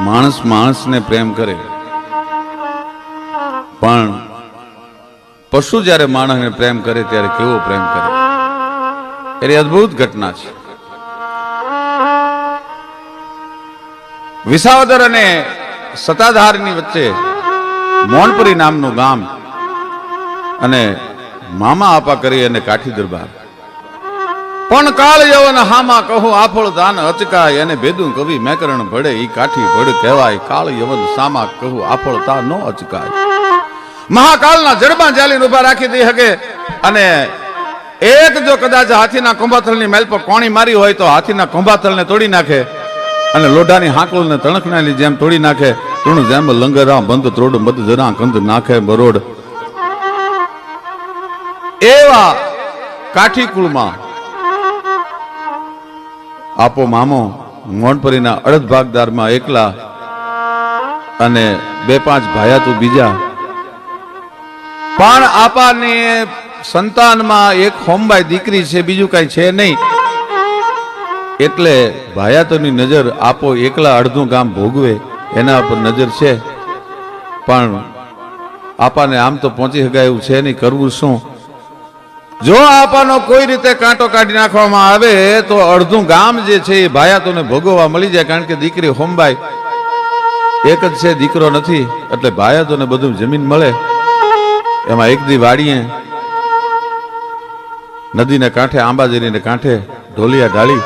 માણસ માણસને પ્રેમ કરે, પણ પશુ જ્યારે માણસને પ્રેમ કરે ત્યારે કેવો પ્રેમ કરે, એ અદ્ભુત ઘટના છે. વિસાવદર અને સતાધારની વચ્ચે મોણપુરી નામનું ગામ અને મામા આપા કરી અને કાઠી દરબાર. પણ કાળ યવન હામા કહું આફળ દાન અચકાય, અને ભેદું કવિ મેકરણ ભળે ઈ કાઠી ભળ કહેવાય. કાળ યવન સામા કહું આફળ તા નો અચકાય. મહાકાળના જડમાં જાલીને ઉભા રાખી દઈ શકે, અને એક જો કદાચ હાથીના કુંભાથલની મેલ પર કોણી મારી હોય તો હાથીના કુંભાથલને તોડી નાખે, અને લોઢાની હાંકલને તણખનાની જેમ તોડી નાખે. તું જેમ લંગરા બંધ ત્રોડ મધ જરા કંદ નાખે બરોડ. એવા કાઠી કુળમાં આપો મામો મોણપરીના અડધ ભાગદારમાં એકલા, અને 2-5 ભાયા તો બીજા. પણ આપાની સંતાનમાં એક હોમબાઈ દીકરી છે, બીજું કઈ છે નહીં. એટલે ભાયાતોની નજર આપો એકલા અડધું ગામ ભોગવે એના પર નજર છે. પણ આપાને આમ તો પહોંચી શકાય એવું છે નહીં. કરવું શું? જો આપાનો કોઈ રીતે કાંટો કાઢી નાખવામાં આવે તો અડધું ગામ જે છે એ ભાયાતોને ભોગવવા મળી જાય. કારણ કે દીકરી હોમબાઈ એક જ છે, દીકરો નથી. એટલે ભાયાતોને બધું જમીન મળે. એમાં એક દી વાડીએ નદીને કાંઠે આંબાજરીને કાંઠે ઢોલિયા ઢાળી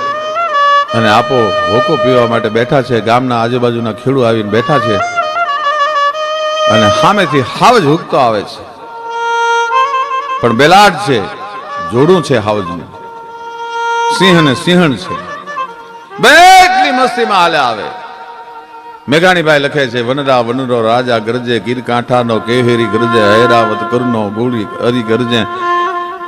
અને આપો હોકો પીવા માટે બેઠા છે. ગામના આજુબાજુના ખેડૂ આવીને બેઠા છે, અને સામેથી હાવજ હુકતો આવે છે. પણ બેલાડ છે, જોડું છે હાવજનું, સિંહ ને સિંહણ છે. બેટલી મસ્તીમાં હાલે આવે. મેઘાણીભાઈ લખે છે, વનરા વનરો રાજા ગરજે, ગીર કાંઠાનો કેહેરી ગરજે, હૈરાવત કરનો ગોળી હરી ગરજે,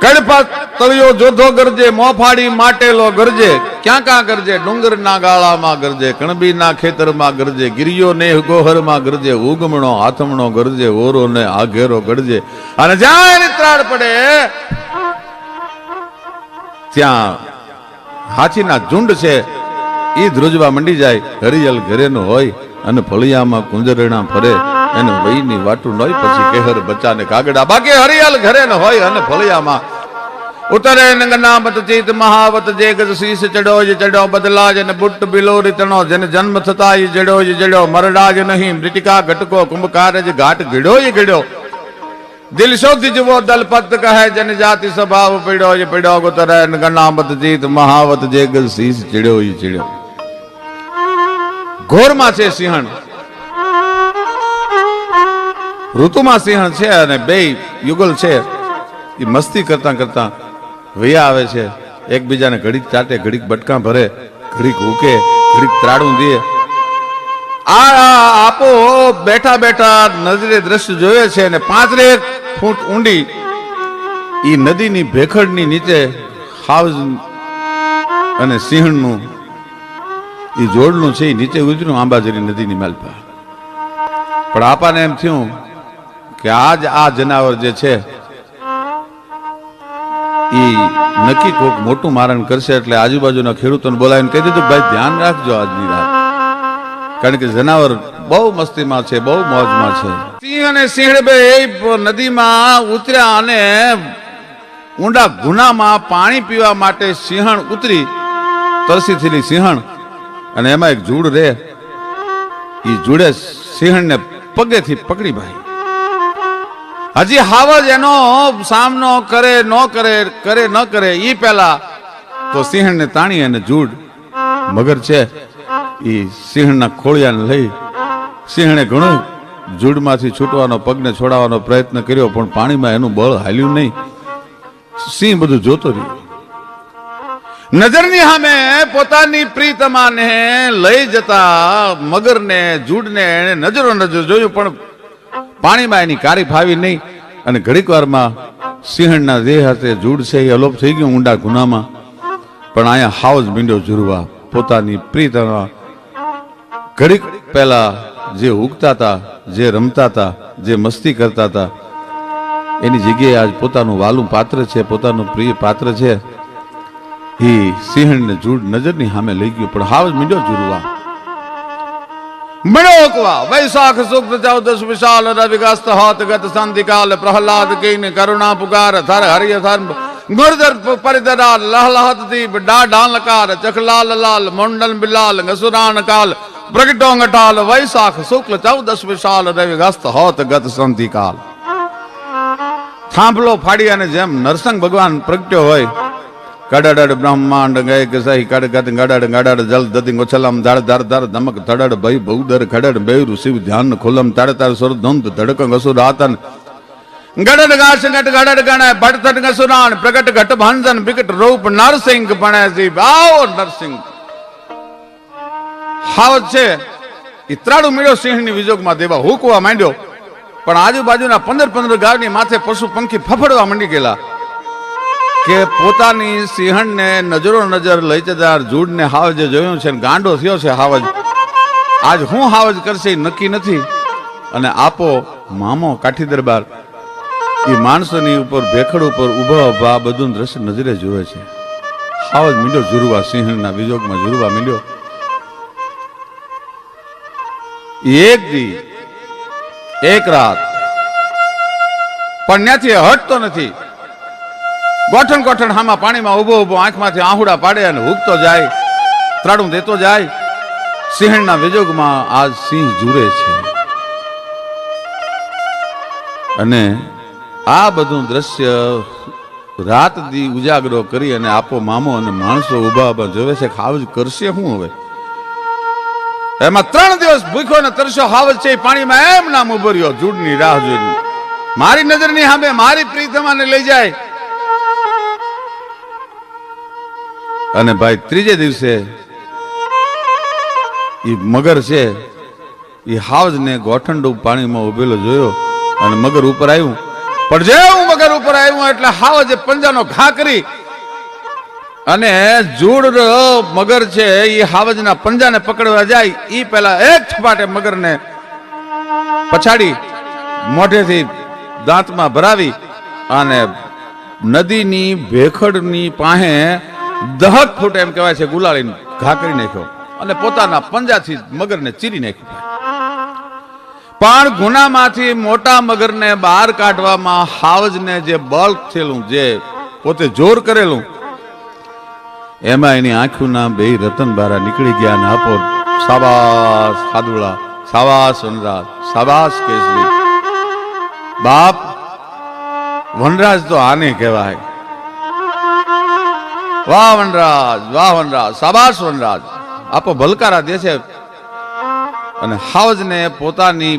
કડપા તળિયો જોધો ગરજે, મોફાડી માટેલો ગરજે. ક્યાં ક્યાં ગરજે? ડુંગરના ગાળામાં ગરજે, કણબીના ખેતરમાં ગરજે, ગિરિયો ને ગોહરમાં ગરજે, ઉગમણો હાથમણો ગરજે, ઓરો ને આઘેરો ગરજે. અને જ્યાં એની ત્રાડ પડે ત્યાં હાથીના ઝુંડ છે એ ધ્રુજવા મંડી જાય. હરિયલ ઘરેનો હોય અને ફળિયામાં કુંજરણા ફરે, એને વહીની વાટું નોય પછી કેહર બચાને કાગડા. બાકી હરિયલ ઘરે ન હોય અને ફળિયામાં ઉતરે નંગનામત ચિત મહાવત જે ગજ શીશ ચડો જ ચડો, બદલા જ ને બુટ્ટ બિલોરી તણો, જેને જન્મ થતા જ જડો જ જડો, મરડા જ નહીં મૃતિકા ઘટકો, કુંભકાર જ ઘાટ ગીડો જ ગીડો. દિલ શોધી જવો દલપત કહે, જન જાતિ સ્વભાવ પીડો જ પીડો. ઉતરે નંગનામત ચિત મહાવત જે ગજ શીશ ચડ્યો જ ચડ્યો. ઘોરમાં છે સિંહણ, ઋતુમાં સિંહણ છે, અને બે યુગલ છે. એ મસ્તી કરતા કરતા વૈયા આવે છે. એકબીજાને ઘડીક ચાટે, ઘડીક બટકા ભરે, ઘડીક ઉકે, ઘડીક ત્રાડું દે. આપો બેઠા બેઠા નજરે દ્રશ્ય જોયે છે, અને 5 ફૂટ ઊંડી ઈ નદીની ભેખડની નીચે હાવજ અને સિંહણનું ઈ જોડનું છે, એ નીચે ઉતર્યું આંબાજરી નદીની મેલ પર. પણ આપાને એમ થયું કે આજ આ જનાવર જે છે ઈ નક્કી કોક મોટું મારણ કરશે. એટલે આજુબાજુના ખેડૂતોને બોલાવીને કહી દીધું, ભાઈ ધ્યાન રાખજો આજની રાત, કારણ કે જનાવર બહુ મસ્તીમાં છે, બહુ મોજમાં છે. સિંહ અને સિંહણ બે નદીમાં ઉતર્યા, અને ઊંડા ગુનામાં પાણી પીવા માટે સિંહણ ઉતરી, તરસી થયેલી સિંહણ. અને એમાં એક જૂડ રે, એ જૂડે સિંહણને પગેથી પકડી ભાઈ. હજી હાવજ એનો સામનો કરે ન કરે, કરે ન કરે ઈ પહેલા તો સિંહણને તાણી, અને જૂડ મગર છે ઈ સિંહણના ખોળિયાને લઈ, સિંહણે ઘણો જૂડમાંથી છૂટવાનો, પગને છોડાવવાનો પ્રયત્ન કર્યો, પણ પાણીમાં એનું બળ હાલ્યું નહીં. સિંહ બધું જોતો રહ્યો. નજરની સામે પોતાની પ્રીતમાને લઈ જતા મગરને, જૂડને નજરો નજર જોયું, પણ પાણીમાં એની કારી ફાવી નહીં. અને ઘડીક વારમાં સિંહણના દેહ સાથે જૂડ છે એ અલોપ થઈ ગયું ઊંડા ગુનામાં. પણ અહીંયા હાવજ મીંડો જુરવા પોતાની પ્રીતમાં. ઘડીક પહેલા જે ઉગતા હતા, જે રમતા હતા, જે મસ્તી કરતા હતા, એની જગ્યાએ આજ પોતાનું વાલું પાત્ર છે, પોતાનું પ્રિય પાત્ર છે, એ સિંહણને જૂડ નજરની સામે લઈ ગયું. પણ હાવજ મીંડો જુરવા. મણોકવા વૈશાખ શુક્લ 14 વિશાલ રવિગસ્ત હોત ગત સંધિકાલ પ્રહલાદ કીન કરુણા પુકાર થર હરિય થર ગુરદર પરિદરા લહલહત દીપ ડાઢાલકાર ચખલાલ લાલ મંડલ બિલાલ ગસુરાન કાલ પ્રગટોંગટાલ વૈશાખ શુક્લ 14 વિશાલ રવિગસ્ત હોત ગત સંધિકાલ. થાંભલો ફાડી અને જેમ નરસિંહ ભગવાન પ્રગટ્યો હોય, કડડ બ્રહ્માંડ ગય કે સહી કડગદ ગડડ ગડડ જલ દધિ ગોછલમ ધડ ધર ધર ધમક ધડડ ભય બૌદર ખડડ બેરુ શિવ ધ્યાન ખુલમ તડ તર સુર ધુંધ ધડક ગસુર આતન ગડડ ગાશ ગટ ગડડ ગણ ભટથટ ગસુરાન પ્રગટ ઘટ ભંજન વિકટ રૂપ નરસિંહ બણે જીવ. આવો નરસિંહ હાવત છે એ ત્રાડું મળ્યો સિંહની વિજોગમાં દેવા હુકવા માંડ્યો, પણ આજુબાજુના 15 ગામની માથે પશુ પંખી ફફડવા મંડી ગયેલા કે પોતાની સિંહણને નજરો નજર લઈ જતા જૂડને હાવજે જોયું છે, ગાંડો થયો છે હાવજ. આજ હું હાવજ કરશે એ નક્કી નથી. અને આપો મામો કાઠી દરબાર એ માણસોની ઉપર ભેખડ ઉપર ઉભા ઉભા બધું દ્રશ્ય નજરે જોવે છે. હાવજ મીંડ્યો ઝુરવા, સિંહણના વિજોગમાં ઝુરવા મીંડ્યો. એક દી એક રાત પણ ત્યાંથી હટતો નથી. ગોઠણ ગોઠણ હામાં પાણીમાં ઉભો ઉભો આંખમાંથી આહુડા પાડે અને હુકતો જાય, ત્રાડું દેતો જાય. સિંહણના વિજોગમાં આજ સિંહ ઝૂરે છે. અને આ બધું દ્રશ્ય રાત દી ઉજાગરો કરી અને આપો મામો અને માણસો ઉભા ઉભા જોવે છે. હાવજ કરશે શું હવે? એમાં 3 દિવસ ભૂખ્યો ને તરસ્યો હાવજ છે પાણીમાં એમ નામ ઉભો રહ્યો, જૂડની રાહ જોઈને. મારી નજરની સામે મારી પ્રીતમાને લઈ જાય. અને ભાઈ ત્રીજે દિવસે એ મગર છે એ હાવજને ગોઠણડું પાણીમાં ઉભેલો જોયો અને મગર ઉપર આવ્યું. પણ જેવું મગર ઉપર આવ્યું એટલે હાવજે પંજાનો ઘા કરી અને જૂડ મગર છે એ હાવજના પંજાને પકડવા જાય એ પેલા એક છપાટે મગરને પછાડી મોઢેથી દાંતમાં ભરાવી અને નદીની ભેખડની પાસે 10 ફૂટ એમ કહેવાય છે ગુલાળીને ઘા કરી નાખ્યો અને પોતાના પંજાથી મગરને ચીરી નાખ્યું. પણ ગુનામાંથી મોટા મગરને બહાર કાઢવામાં હાવજને જે બળ થયેલું, જે પોતે જોર કરેલું, એમાં એની આંખોના 2 રતન બારા નીકળી ગયા. ને આપો સાબાસ હાદુળા, સાબાસ વનરાજ, સાબાસ કેસરી. બાપ વનરાજ તો આને કહેવાય. વાહ વનરાજ, વાહ વનરાજ, સાબાસ વનરાજ. આપો ભલકારા દે છે. અને હાવજને પોતાની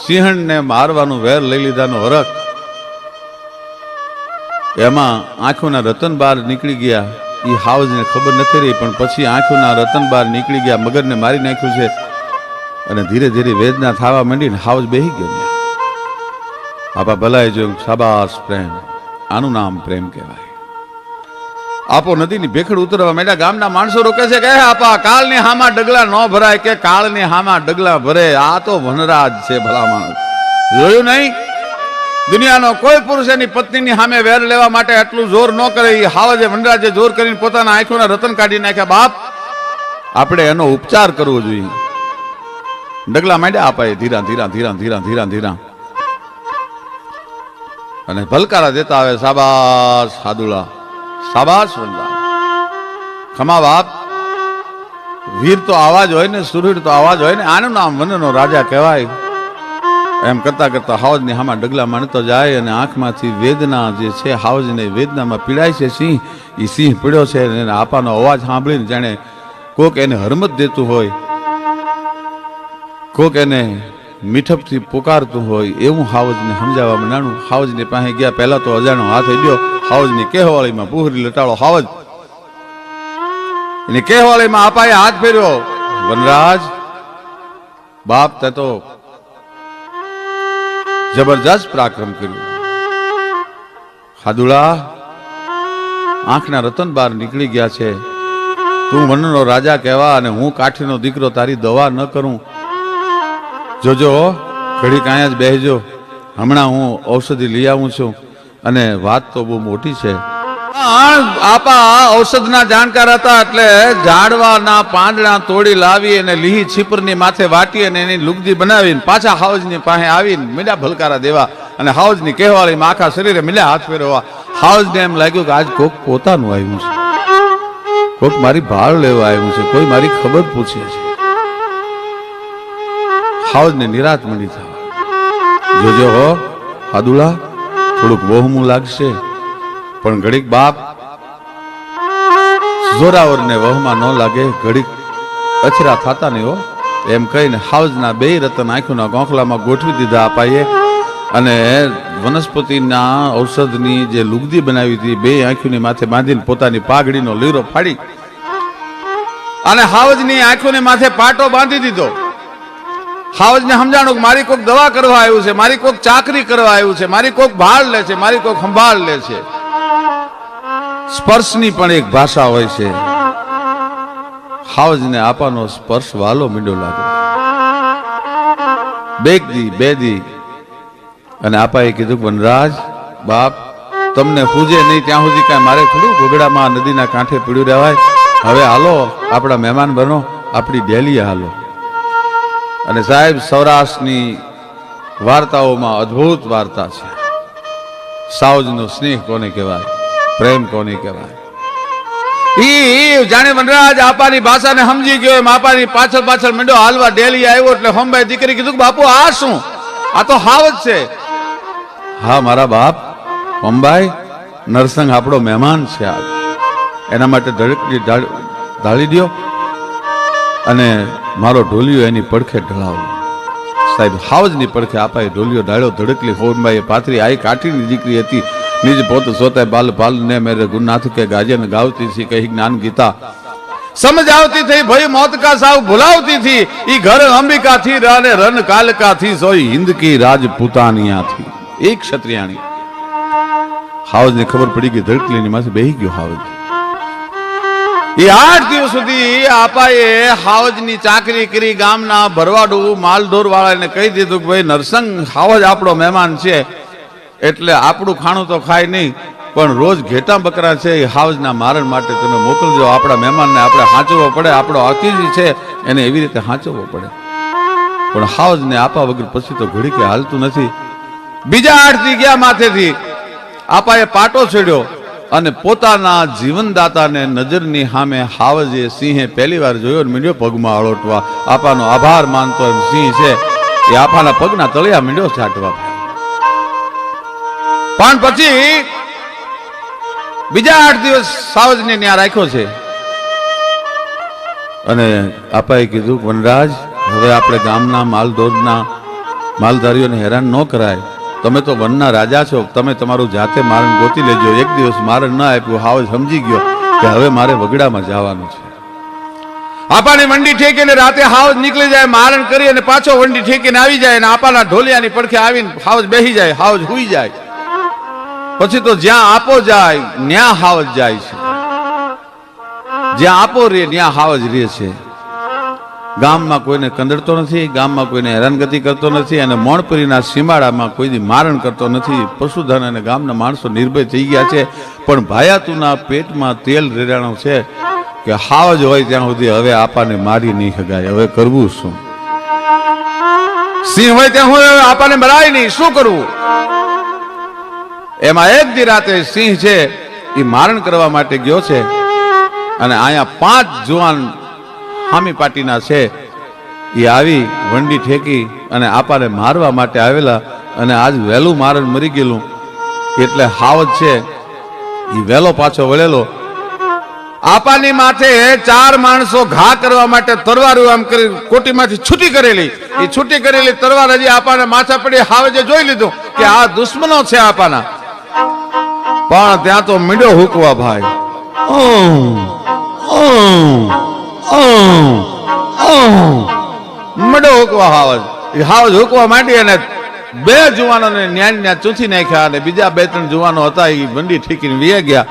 સિંહણને મારવાનું વેર લઈ લીધાનો હરખ, એમાં આંખોના રતન બાર નીકળી ગયા. એ હાવજને ખબર નથી રહી, પણ પછી આંખોના રતન બાર નીકળી ગયા, મગરને મારી નાખ્યું છે. અને ધીરે ધીરે વેદના થવા માંડીને હાવજ બેહી ગયો. આપા ભલાઈ જોયું, સાબાસ પ્રેમ, આનું નામ પ્રેમ કહેવાય. આપો નદીની ભેખડ ઉતરવા માંડ્યા. ગામના માણસો રોકે છે કે આપા કાળની હામાં ડગલા ન ભરાય, કે કાળની હામાં ડગલા ભરે. આ તો વનરાજ છે ભલા માણસ. જોયું નહીં? દુનિયાનો કોઈ પુરુષ એની પત્નીની સામે વેર લેવા માટે આટલું જોર ન કરે. એ હાવજે વનરાજે જોર કરીને પોતાના આંખોના રતન કાઢી નાખ્યા. બાપ આપણે એનો ઉપચાર કરવો જોઈએ. ડગલા માંડ્યા આપાએ ધીરા ધીરા ધીરા ધીરા ધીરા ધીરા અને ભલકારા દેતા આવે. સાબાસ હાદુલા, સાબાસ વનરાજ, ખમા બાપ. વીર તો આવાજ હોય ને, સુરવીર તો આવાજ હોય ને. આનું નામ વનનો રાજા કહેવાય. એમ કરતા કરતા હાવજની હામાં ડગલા માણતો જાય અને આંખમાંથી વેદના જે છે, હાવજને વેદનામાં પીડાય છે સિંહ. એ સિંહ પીડ્યો છે અને આપાનો અવાજ સાંભળીને જાણે કોક એને હરમત દેતું હોય, કોક એને મીઠપથી પુકારતું હોય એવું હાવજને સમજાવવામાં નાનું. હાવજની પાસે ગયા. પહેલા તો અજાણો હાથ અડ્યો હાવજની કેહવાળીમાં. પૂહરી લટાળો હાવજ એની કેહવાળીમાં આપાએ હાથ ફેર્યો. વનરાજ બાપ, તે તો જબરજસ્ત પરાક્રમ કર્યું. હાદુળા, આંખના રતન બાર નીકળી ગયા છે. તું વનનો રાજા કહેવા અને હું કાઠીનો દીકરો, તારી દવા ન કરું. જોજો ઘડીક અહીંયા જ બેસજો, હમણાં હું ઔષધિ લઈ આવું છું. અને વાત તો બહુ મોટી છે. આપા ઔષધના જાણકાર હતા એટલે ઝાડવાના પાંદડા તોડી લાવી અને લીહી છીપરની માથે વાટી અને એની લુગદી બનાવીને પાછા હાવજની પાસે આવીને મીડા ભલકારા દેવા અને હાવજની કહેવાળીમાં આખા શરીરે મિલ્યા હાથ ફેરવવા. હાવજને એમ લાગ્યું કે આજ કોક પોતાનું આવ્યું છે, કોક મારી ભાળ લેવા આવ્યું છે, કોઈ મારી ખબર પૂછે છે. હાવજને નિરાત મળી થવા. જોજો હો હાદુલા, થોડુંક વહમું લાગશે પણ ઘડીક બાપ જોરાવરને વહમાં ન લાગે, ઘડીક અછરા થતા નહીં હો. એમ કહીને હાવજના બે રતન આંખોના ગોખલામાં ગોઠવી દીધા અપાએ અને વનસ્પતિના ઔષધની જે લુગદી બનાવી હતી બે આંખોની માથે બાંધીને પોતાની પાઘડીનો લીરો ફાડી અને હાવજની આંખોની માથે પાટો બાંધી દીધો. હાવજને સમજાણું કે મારી કોક દવા કરવા આવ્યું છે, મારી કોક ચાકરી કરવા આવ્યું છે, મારી કોક ભાળ લે છે, મારી કોક સંભાળ લે છે. સ્પર્શની પણ એક ભાષા હોય છે. હાવજને આપાનો સ્પર્શ વાલો મીંડો લાગે. બે દી અને આપાએ કીધું વનરાજ બાપ તમને પૂજે નહીં ત્યાં સુધી કાંઈ મારે થોડું ઘોગડામાં નદીના કાંઠે પીડ્યું રહેવાય. હવે હાલો આપણા મહેમાન બનો, આપણી ડેલીએ હાલો. અને સાહેબ સૌરાષ્ટ્રની વાર્તાઓમાં અદ્ભુત વાર્તા છે. સાવજનો સ્નેહ કોને કહેવાય, પ્રેમ કોને કહેવાય. ઈ જાણે વનરાજ આપાની ભાષાને સમજી ગયો એમ આપાની પાછળ પાછળ મીંડો હાલવા ડેલી આવ્યો એટલે હોમભાઈ દીકરી કીધું કે બાપુ આ શું, આ તો હાવજ છે. હા મારા બાપ હોમભાઈ, નરસંગ આપણો મહેમાન છે આજ, એના માટે ધડકડી ઢાળી દો અને મારો ઢોલિયો એની પડખે ઢળાવો. સાહેબ હાવજની પડખે આપાએ ઢોલિયો ઢાળ્યો. ધડકલી હોમભાઈએ પાથરી આઈ કાઠીની દીકરી હતી. નિજ પોત સોતે બાલ બાલ ને મેરે ગુનાથ કે ગાજે ને ગાવતી थी कही ज्ञान गीता समझ आवती थी भाई मौत का साव भुलावती थी ई घर अंबिका थी राने रन कालका थी सोई हिंद की राजपूतानिया थी. एक क्षत्रियाणी. हावज ने खबर पड़ी कि धड़कली ની માથે બેહી ગયો હાવજ. એ 8 દિવસ સુધી આપાએ હાવજની ચાકરી કરી. ગામના ભરવાડું માલઢોર વાળાને કહી દીધું કે ભાઈ નરસંગ હાવજ આપણો મહેમાન છે એટલે આપણું ખાણું તો ખાય નહીં પણ રોજ ઘેટા બકરા છે એ હાવજના મારણ માટે તમે મોકલજો. આપણા મહેમાનને આપણે હાંચવો પડે, આપણો અતિથિ છે એને એવી રીતે હાંચવો પડે. પણ હાવજને આપા વગર પછી તો ઘડી કે હાલતું નથી. બીજા 8 દી ગયા માથેથી આપાએ પાટો છેડ્યો અને પોતાના જીવનદાતાને નજરની સામે હાવજે સિંહે પહેલી વાર જોયો ને મીંડ્યો પગમાં અળોટવા. આપાનો આભાર માનતો એમ સિંહ છે એ આપાના પગના તળિયા મીંડ્યો છાંટવા. પણ પછી બીજા 8 દિવસ સાવજને ત્યાં રાખ્યો છે અને આપાએ કીધું વનરાજ હવે આપણે ગામના માલઢોરના માલધારીઓને હેરાન ન કરાય. તમે તો વનના રાજા છો, તમે તમારું જાતે મારણ ગોતી લેજો. એક દિવસ મારણ ન આપ્યું. હાવજ સમજી ગયો કે હવે મારે વગડામાં જવાનું છે. આપાની વંડી ઠેકીને રાતે હાવજ નીકળી જાય, મારણ કરી અને પાછો વંડી ઠેકીને આવી જાય અને આપાના ઢોલિયાની પડખે આવીને હાવજ બેસી જાય, હાવજ હુઈ જાય. પછી તો જ્યાં આપો જાય ત્યાં હાવજ જાય છે, જ્યાં આપો રે ત્યાં હાવજ રે છે. ગામમાં કોઈને કંદડતો નથી, ગામમાં કોઈને હેરાનગતિ કરતો નથી અને મોણપરીના સીમાડામાં કોઈ મારણ કરતો નથી. પશુધન અને ગામના માણસો નિર્ભય થઈ ગયા છે. પણ ભાયાતુના પેટમાં તેલ રેડાણું છે કે હાવજ હોય ત્યાં સુધી હવે આપાને મારી નહીં શકાય. હવે કરવું શું? સિંહ હોય ત્યાં હોય આપાને મરાય નહીં, શું કરવું? એમાં એક દી રાતે સિંહ છે એ મારણ કરવા માટે ગયો છે અને અહીંયા 5 જુવાન હામી પાટીના છે એ આવી વંડી ઠેકી અને આપાને મારવા માટે આવેલા. અને આજ વહેલું મારણ મરી ગયેલું એટલે હાવજ છે એ વહેલો પાછો વળેલો. આપાની માથે 4 માણસો ઘા કરવા માટે તરવારો આમ કરી કોટીમાંથી છૂટી કરેલી. એ છૂટી કરેલી તરવાર હજી આપાના માથા પડી. હાવજે જોઈ લીધું કે આ દુશ્મનો છે આપાના. પણ ત્યાં તો મીંડો હુકવા ભાઈ. મીંડો હુકવા હાવજ. હાવજ હુકવા માંડી અને 2 જુવાનોને ન્યા ચૂંથી નાખ્યા અને બીજા 2-3 જુવાનો હતા એ વંડી ઠીકીને વી ગયા.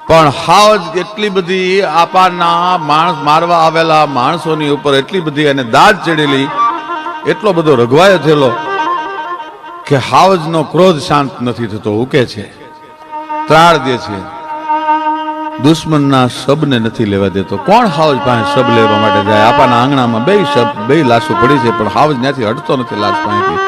પણ હાવજ એટલી બધી આપાના માણસ મારવા આવેલા માણસોની ઉપર એટલી બધી અને દાદ ચડેલી, એટલો બધો રઘવાયો થયેલો કે હાવજનો ક્રોધ શાંત નથી થતો, હુકે છે. ત્રાળ દે છે, દુશ્મનના શબને નથી લેવા દેતો. કોણ હાવજ પાસે શબ લેવા માટે જાય? આપાના આંગણામાં બે લાશો પડી છે, પણ હાવજ ત્યાંથી હટતો નથી લાશ પાસેથી.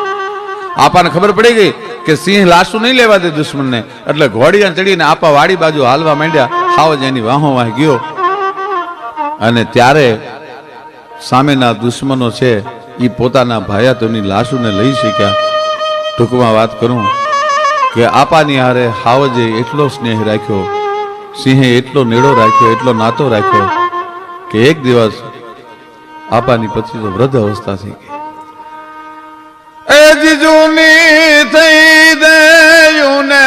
આપાને ખબર પડી ગઈ કે સિંહ લાશો નહીં લેવા દે દુશ્મનને, એટલે ઘોડિયા ચડીને આપા વાડી બાજુ હાલવા માંડ્યા. હાવજ એની વાહો વાહ ગયો, અને ત્યારે સામેના દુશ્મનો છે એ પોતાના ભાયાતોની લાશોને લઈ શક્યા. ટૂંકમાં વાત કરું કે આપાની હારે હાવજે એટલો સ્નેહ રાખ્યો, સિંહે એટલો નેડો રાખ્યો, એટલો નાતો રાખ્યો કે એક દિવસ આપાની પછી તો વૃદ્ધ અવસ્થા થઈ ગઈ. એ જીજુની થઈ દેયુને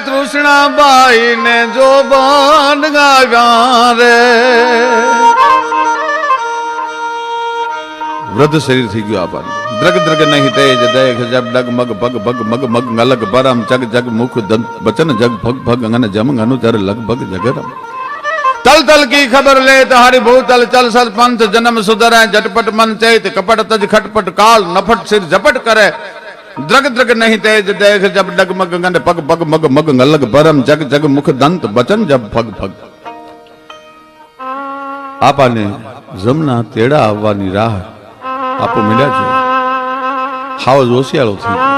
તૃષ્ણાબાઈ ને જો બન ગાવ્યા રે. વૃદ્ધ શરીર થઈ ગયું આપાનું. દ્રગ દ્રગ નહીં તેજ દેખ જબ ડગ મગ ભગ ભગ મગ મગ અલગ પરમ જગ જગ મુખ બચન જગ ભગ ભગ અંગન જમ અનુચર લગભગ જગરમ. તલ તલ કી ખબર લે તારી ભૂતલ ચલ સલ પંથ જન્મ સુધરાય झटपट मन चैत कपट तज खटपट काल नफट सिर झपट करे. द्रग द्रग नहीं तेज देख जब डग मग अंगन पग पग मग मग अलग परम जग जग मुख दंत बचन जब भग भग. આપાને જમના તેડા આવવાની રાહ આપો મળ્યા છે. હાવજ હોશિયાળો થઈ ગયો.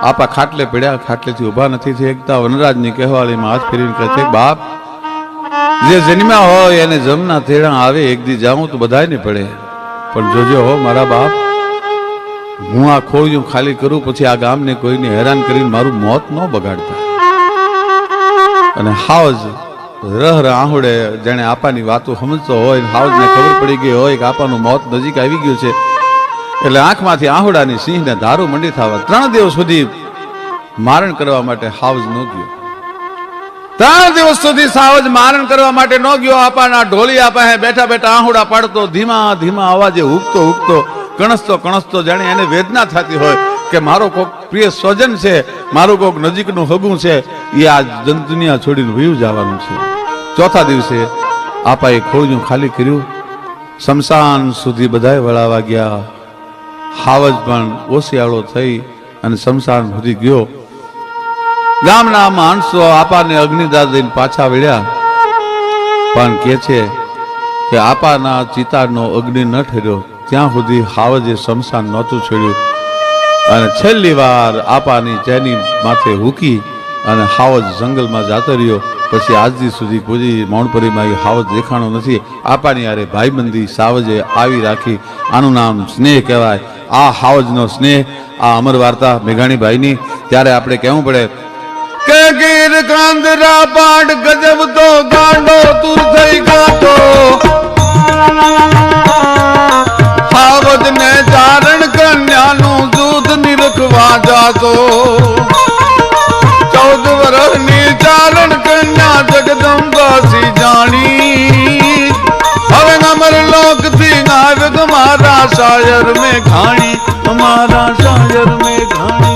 આપા ખાટલે પડ્યા, ખાટલેથી ઉભા નથી થઈ એકતા. વનરાજની કહેવાળીમાં હાથ ફેરીને કહે છે, બાપ જે જન્મ્યા હોય એને જમના તેડા આવે, એક દી જાઉં તો બધાયને પડે, પણ જોજો હો મારા બાપ, હું આ ખોળિયું ખાલી કરું પછી આ ગામને કોઈને હેરાન કરીને મારું મોત ન બગાડતા. અને હાવજ રહ આહુડે જાણે આપાની વાતો સમજતો હોય, હાવજને ખબર પડી ગઈ હોય કે આપાનું મોત નજીક આવી ગયું છે, એટલે આંખમાંથી આહુડાની સિંહને ધારું મંડી થવા 3 દિવસ સુધી મારણ કરવા માટે હાવજ ન ગયો. 3 દિવસ સુધી હાવજ મારણ કરવા માટે ન ગયો. આપાના ઢોલિયા પાસે બેઠા બેઠા આહુડા પાડતો, ધીમા ધીમા અવાજે હુકતો હુકતો, કણસતો કણસતો, જાણે એને વેદના થતી હોય કે મારો કોક પ્રિય સ્વજન છે, મારું કોક નજીકનું હગું છે, એ આ દુનિયા છોડીને વયું જવાનું છે. ચોથા દિવસે આપાએ ખોળિયું ખાલી કર્યું, શમશાન સુધી બધાય વળાવા ગયા. હાવજ પણ ઓશિયાળો થઈ અને શમશાન સુધી ગયો. ગામના માણસો આપાને અગ્નિદાહ દઈને પાછા વળ્યા, પણ કે છે કે આપાના ચિતાનો અગ્નિ ન ઠર્યો ત્યાં સુધી હાવજે શમશાન નહોતું છોડ્યું. અને છેલ્લી વાર આપાની ચેની માથે હૂકી અને હાવજ જંગલમાં જાતો રહ્યો. પછી આજથી સુધી કોઈ મૌણપરીમાં હાવજ દેખાણો નથી. આપાની યારે ભાઈબંધી સાવજે આવી રાખી. આનું નામ સ્નેહ કહેવાય. આ હાવજનો સ્નેહ, આ અમર વાર્તા મેઘાણીભાઈની. ત્યારે આપણે કહેવું પડે કે ગીર કાંદરા પાડ ગજબ તો ગાંડો તું થઈ ગાતો, હાવજ ને ચારણ કન્યાનું દૂધ નિરખવા જાતો. 14 વર્ષની ચારણ કન્યા જગદંબાસી જાણી, હવે અમર લોક થી આવ્યો મારા શાયર મેં ઘાણી, અમારા શાયર મેં ઘાણી.